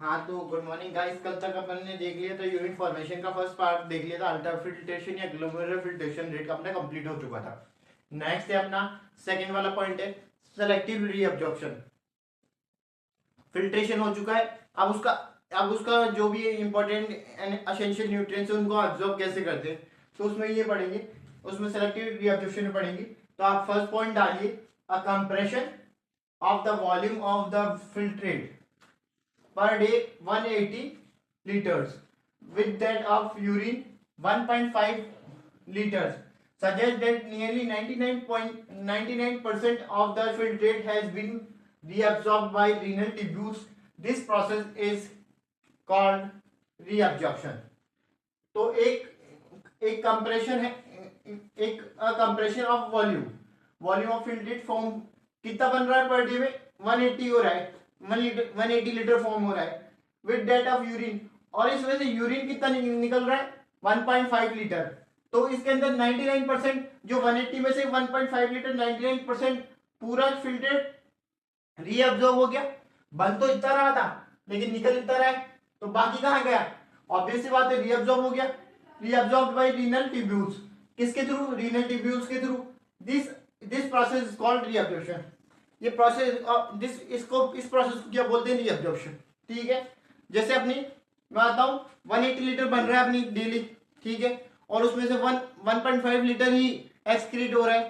हाँ तो good morning guys. कल तक अपन ने देख लिया था यूनिट फॉर्मेशन का फर्स्ट पार्ट देख लिया था, अल्ट्रा फिल्ट्रेशन या ग्लोमेरुलर फिल्ट्रेशन रेट अपना कंप्लीट हो चुका था। नेक्स्ट है अपना सेकंड वाला पॉइंट है सेलेक्टिव रीअब्जॉर्प्शन। फिल्ट्रेशन हो चुका है, अब उसका जो भी इंपॉर्टेंट एसेंशियल न्यूट्रिएंट्स है उनको एब्जॉर्ब कैसे करते हैं, तो उसमें ये पढ़ेंगे। उसमें सेलेक्टिव रीअब्जॉर्प्शन में पढ़ेंगे। तो आप फर्स्ट पॉइंट डालिए, a compression of the volume of the filtrate per day 180 liters with that of urine 1.5 liters suggests that nearly 99.99% of the filtrate has been reabsorbed by renal tubules. This process is called reabsorption. तो एक compression है, एक compression of volume of filtrate form कितना बन रहा है per day में 180 हो रहा है, 180 लीटर फॉर्म हो रहा है विद डेट ऑफ यूरिन, और इस वजह से यूरिन कितना निकल रहा है 1.5 लीटर। तो इसके अंदर 99% जो 180 में से 1.5 लीटर 99% पूरा फिल्ट्रेट रीअब्जॉर्ब हो गया। बन तो इतना रहा था लेकिन निकल इतना रहा है, तो बाकी कहाँ गया? ऑब्वियस सी बात है, रीअब्जॉर्ब हो गया, रीअब्जॉर्ब बाय रीनल ट्यूब्यूल्स। किसके थ्रू? रीनल ट्यूब्यूल्स के through. This this process is called reabsorption. ये प्रोसेस इस प्रोसेस को क्या बोलते हैं? रीअब्जॉर्प्शन। ठीक है, जैसे अपनी मैं आता हूँ 180 लीटर बन रहा है अपनी डेली, ठीक है, और उसमें से 1.5 लीटर ही एक्सक्रीट हो रहा है।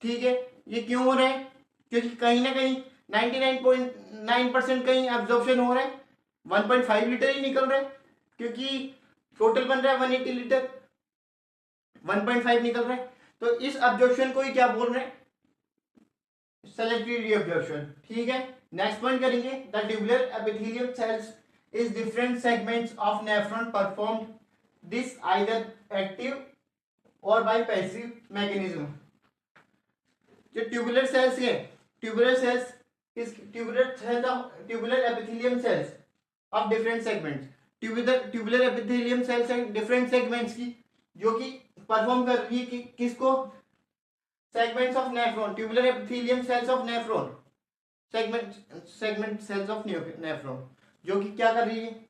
ठीक है, ये क्यों हो रहा है? क्योंकि कहीं ना कहीं 99.9% कहीं एब्जॉर्प्शन हो रहा है, 1.5 लीटर ही निकल रहा है, क्योंकि टोटल बन रहा है 180 लीटर, 1.5 निकल रहा है। तो इस एब्जॉर्प्शन को ही क्या बोल रहे हैं? Selective reabsorption. ठीक है, नेक्स्ट पॉइंट करेंगे, the tubular epithelium cells is different segments of nephron perform this either active और बाय पैसिव मैकेनिज्म। जो ट्यूबुलर सेल्स है, ट्यूबुलर सेल्स इस tubular epithelium cells of different segments, tubular epithelium cells है different segments की, जो कि perform कर रही है कि किसको? Segments of nephron, tubular epithelium cells of nephron, segment cells of nephron, जो कि क्या कर रही है?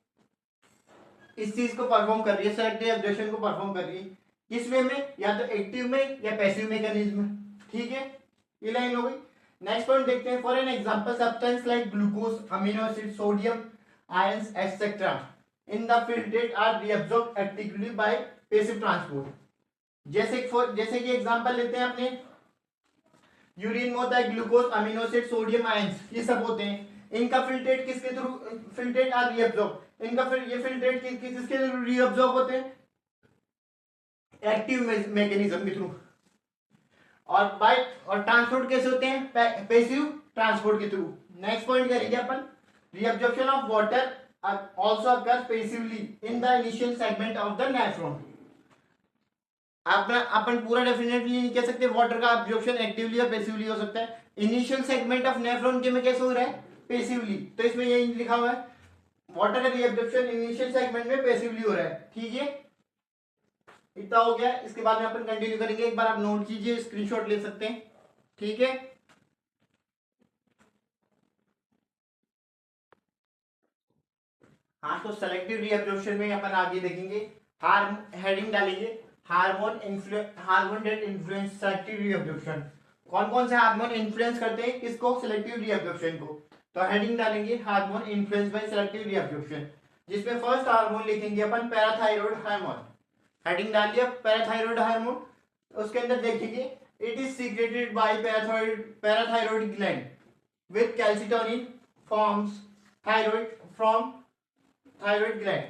इस चीज को परफॉर्म कर रही है, सेलेक्टिव एब्जॉर्प्शन को परफॉर्म कर रही है। किस वे में? या तो एक्टिव में या पैसिव मैकेनिज्म में। ठीक है, ये लाइन हो गई। नेक्स्ट पॉइंट देखते हैं, for an example substance like glucose, amino acid, sodium ions etcetera in the filtrate are reabsorbed actively by passive transport. जैसे कि एग्जांपल लेते हैं अपने, यूरिन में होता है glucose, amino acid, sodium ions, ये सब होते हैं। इनका फिल्ट्रेट किसके थ्रू? Filtrate are reabsorb. इनका फिर ये फिल्ट्रेट किसके थ्रू रीअब्सॉर्ब होते हैं? एक्टिव मैकेनिज्म के थ्रू। और ट्रांसपोर्ट कैसे होते हैं? पैसिव ट्रांसपोर्ट के थ्रू। नेक्स्ट पॉइंट करेंगे अपन, reabsorption of water also occurs passively in the initial segment of the nephron. अपन पूरा डेफिनेटली नहीं कह सकते वाटर का एब्जॉर्प्शन एक्टिवली या पैसिवली हो सकता है। इनिशियल सेगमेंट ऑफ नेफ्रॉन के में कैसे हो रहा है? पैसिवली। तो इसमें यही लिखा हुआ है, वाटर का रीअब्जॉर्प्शन इनिशियल सेगमेंट में पैसिवली हो रहा है। ठीक है, इतना हो गया। इसके बाद में अपन कंटिन्यू करेंगे, एक बार आप नोट कीजिए, स्क्रीनशॉट ले सकते हैं। ठीक है, हाँ तो सेलेक्टिव रीअब्जॉर्प्शन में अपन आगे देखेंगे, हेडिंग डालेंगे, hormone that influence selective reabsorption. कौन कौन से हार्मोन इन्फ्लुएंस करते हैं किसको? सेलेक्टिव रीअब्जॉर्प्शन को। तो हेडिंग डालेंगे, hormone influence by selective reabsorption, जिसमें फर्स्ट हार्मोन लिखेंगे अपन पैराथायरॉयड हार्मोन। हेडिंग डाल दिया पैराथायरॉयड हार्मोन। उसके अंदर देखेंगे, it is secreted by parathyroid gland with calcitonin forms thyroid from thyroid gland.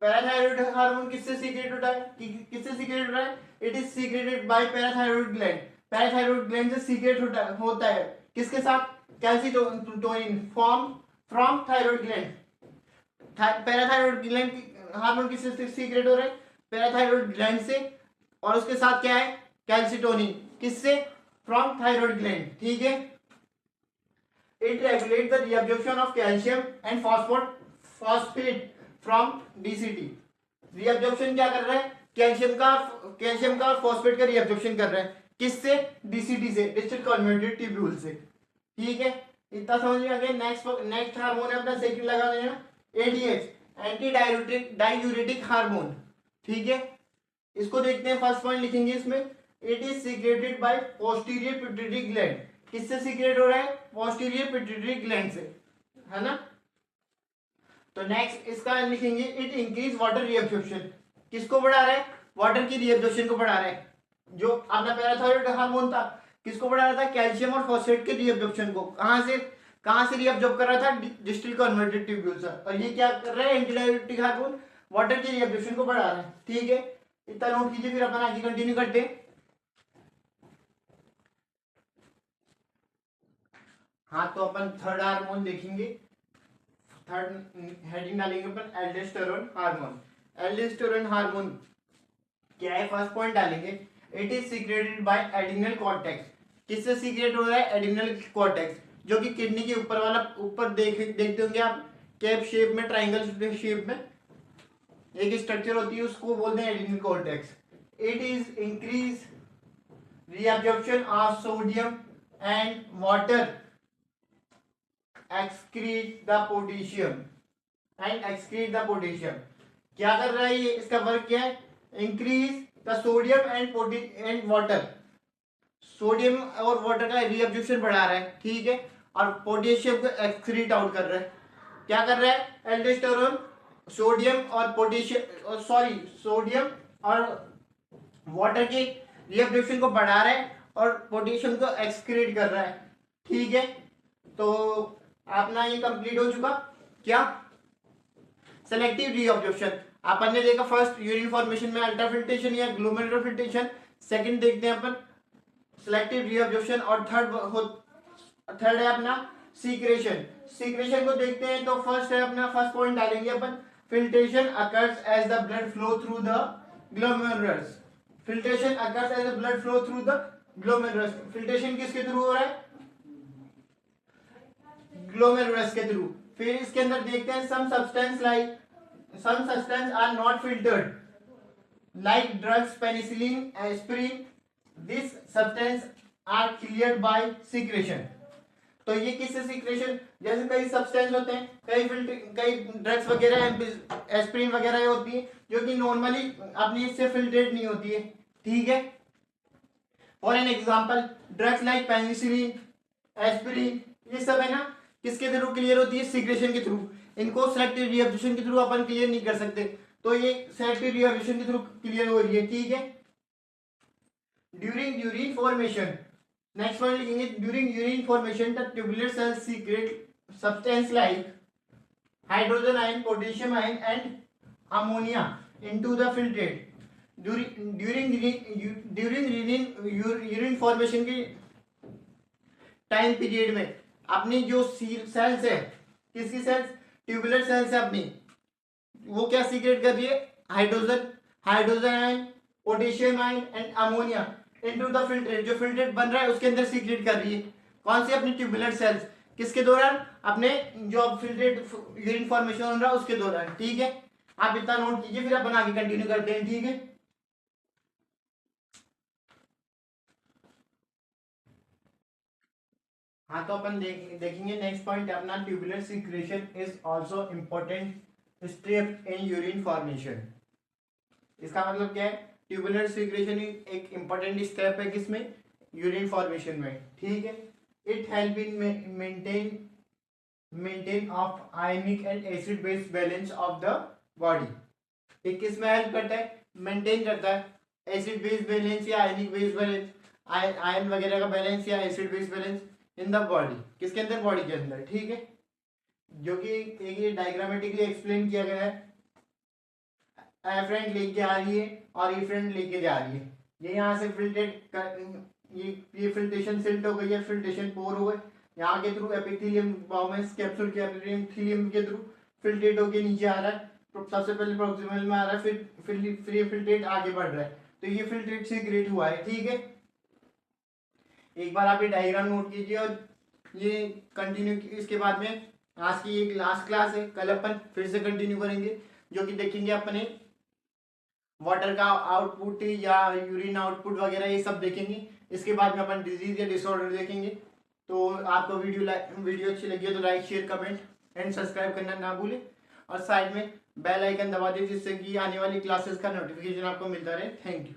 Parathyroid hormone किससे सीक्रेट होता है? किससे सीक्रेट होता है? It is secreted by parathyroid gland. Parathyroid gland से सीक्रेट होता है किसके साथ? Calcitonin form from thyroid gland. Parathyroid gland hormone किससे सीक्रेट हो रहा है? पैराथायरॉयड ग्लैंड से, और उसके साथ क्या है? कैल्सिटोनिन। किससे? From thyroid gland. ठीक है, it regulate the reabsorption of calcium and phosphate from DCT. Reabsorption क्या कर रहा है? कैल्शियम का और फॉस्फेट का रीअब्जॉर्प्शन कर रहा है। किससे? डीसीटी से, डिस्टल कॉन्वर्टेड ट्यूब्यूल से। ठीक है, इतना समझ में आ गया। नेक्स्ट नेक्स्ट हार्मोन है अपना सेकंड लगा लेना, एडीएच, एंटी डायूरेटिक हार्मोन। ठीक है, इसको देखते हैं। फर्स्ट पॉइंट लिखेंगे इसमें, it is secreted by posterior pituitary gland. किससे सीक्रेट हो रहा है? पोस्टीरियर पिट्यूटरी ग्लैंड से, है ना। तो नेक्स्ट इसका लिखेंगे, इट इंक्रीज वाटर रीअब्जॉर्प्शन। किसको बढ़ा रहा है? वाटर की रीअब्जॉर्प्शन को बढ़ा रहा है। जो अपना पैराथायरॉइड हार्मोन था, किसको बढ़ा रहा था? कैल्शियम और फॉस्फेट के रीअब्जॉर्प्शन को। कहां से रीअब्जॉर्ब कर रहा था? डिस्टल कन्वर्टेड ट्यूब्यूल से। और ये क्या कर रहा है? एंटीडायरेटिक हार्मोन वाटर की रीअब्जॉर्प्शन को बढ़ा रहा है। ठीक है, इतना नोट कीजिए, फिर अपन आगे कंटिन्यू करते हैं। हाँ, तो अपन थर्ड हार्मोन देखेंगे। थर्ड हेडिंग डालेंगे अपन, एल्डोस्टेरोन हार्मोन। एल्डोस्टेरोन हार्मोन क्या है? फर्स्ट पॉइंट डालेंगे, it is secreted by adrenal cortex. किससे सीक्रेट हो रहा है? एड्रिनल कॉर्टेक्स, जो कि किडनी के ऊपर वाला, ऊपर देखते होंगे आप, कैप शेप में, ट्राइंगल शेप में एक स्ट्रक्चर होती है, उसको बोलते हैं adrenal cortex. It is increase reabsorption of sodium and water, excrete the potassium and excrete the potassium। क्या कर रहा है ये? इसका वर्क क्या है? Increase the sodium and water. Sodium और वाटर का रीअब्जॉर्प्शन बढ़ा रहा है। ठीक है, और पोटेशियम को एक्सक्रीट आउट कर रहा है। क्या कर रहा है? एल्डोस्टेरोन सोडियम और पोटेशियम, सॉरी, सोडियम और वाटर के रीअब्जॉर्प्शन को बढ़ा रहा है और पोटेशियम को एक्सक्रीट कर रहा है। ठीक है, तो अपना ये कंप्लीट हो चुका। क्या? Selective reabsorption. अपन ने देखा फर्स्ट यूरिन फॉर्मेशन में अल्ट्राफिल्ट्रेशन या ग्लोमेरुलर फिल्ट्रेशन। सेकंड देखते हैं अपन सेलेक्टिव रीअब्जॉर्प्शन। और थर्ड है अपना सीक्रेशन। सीक्रेशन को देखते हैं, तो फर्स्ट है अपना, फर्स्ट पॉइंट डालेंगे अपन, filtration occurs as the blood flow through the glomerulus. Filtration occurs as the blood flow through the glomerulus. Filtration किसके थ्रू हो रहा है? ग्लोमेरुलस के थ्रू। फिर इसके अंदर देखते हैं, some substance are not filtered like drugs, penicillin, aspirin. These substance are cleared by secretion। तो ये किससे सीक्रेशन? जैसे कई सब्सटेंस होते हैं, कई ड्रग्स वगैरह, एस्पिरिन वगैरह होती है, जो कि नॉर्मली अपनी इससे फिल्ट्रेट नहीं होती है। ठीक है, for an example drugs like penicillin, aspirin, ये सब है ना, किसके थ्रू क्लियर होती है? सीक्रेशन के थ्रू। इनको सेलेक्टिव रीअब्जॉर्प्शन के थ्रू अपन क्लियर नहीं कर सकते, तो ये सेलेक्टिव रीअब्जॉर्प्शन के थ्रू क्लियर हो रही है। ठीक है, during urine formation, next point लिखेंगे, during urine formation the tubular cells secrete substance like hydrogen ion, potassium ion and ammonia into the filtrate. During urine formation की टाइम पीरियड में अपनी जो सेल्स है, किसकी सेल्स? ट्यूबुलर सेल्स है अपनी, वो क्या सीक्रेट कर रही है? Hydrogen ion, potassium ion and ammonia into the filtrate. जो फिल्ट्रेट बन रहा है उसके अंदर सीक्रेट कर रही है। कौन सी? अपनी ट्यूबुलर सेल्स। किसके दौरान? अपने जो फिल्ट्रेट यूरिन फॉर्मेशन हो रहा है उसके दौरान। ठीक है, आप इतना नोट कीजिए, फिर अपन आगे कंटिन्यू करते हैं। ठीक है, हाँ, तो अपन देखेंगे नेक्स्ट पॉइंट अपना, tubular secretion is also important step in urine formation. इसका मतलब क्या है? ट्यूबुलर सीक्रेशन एक इंपॉर्टेंट स्टेप है किसमें? यूरिन फॉर्मेशन में। ठीक है, it help in maintain of ionic and acid base balance of the body. एक किसमें हेल्प करता है? मेंटेन करता है एसिड बेस बैलेंस या आयनिक बेस बैलेंस, आयन वगैरह का बैलेंस या acid base balance in the body. किसके अंदर? बॉडी के अंदर। ठीक है, जो कि एक डायग्रामेटिकली एक्सप्लेन किया गया है। एफ्रेंट लेके आ रही है और इफ्रेंट लेके जा रही है। ये यहाँ से फिल्ट्रेट कर, ये फिल्ट्रेशन सिल्ट हो गई है, फिल्ट्रेशन पोर हो गए, यहाँ के थ्रू एपिथेलियम बाउमेंस कैप्सूल के एपिथेलियम के थ्रू फिल्ट्रेट होके नीचे आ रहा है। सबसे पहले प्रोक्सिमल में आ रहा है, फिर ये फिल्ट्रेट आगे बढ़ रहा है, तो ये फिल्ट्रेट से क्रिएट हुआ है। ठीक है, एक बार आप ये डायग्राम नोट कीजिए और ये कंटिन्यू। इसके बाद में आज की एक लास्ट क्लास है, कल अपन फिर से कंटिन्यू करेंगे, जो कि देखेंगे अपने वाटर का आउटपुट या यूरिन आउटपुट वगैरह, ये सब देखेंगे। इसके बाद में अपन डिजीज या डिसऑर्डर देखेंगे। तो आपको वीडियो अच्छी लगी है तो like share comment and subscribe करना ना भूलें, और साइड में बेल आइकन दबा दें जिससे कि आने वाली क्लासेस का नोटिफिकेशन आपको मिलता रहे। Thank you.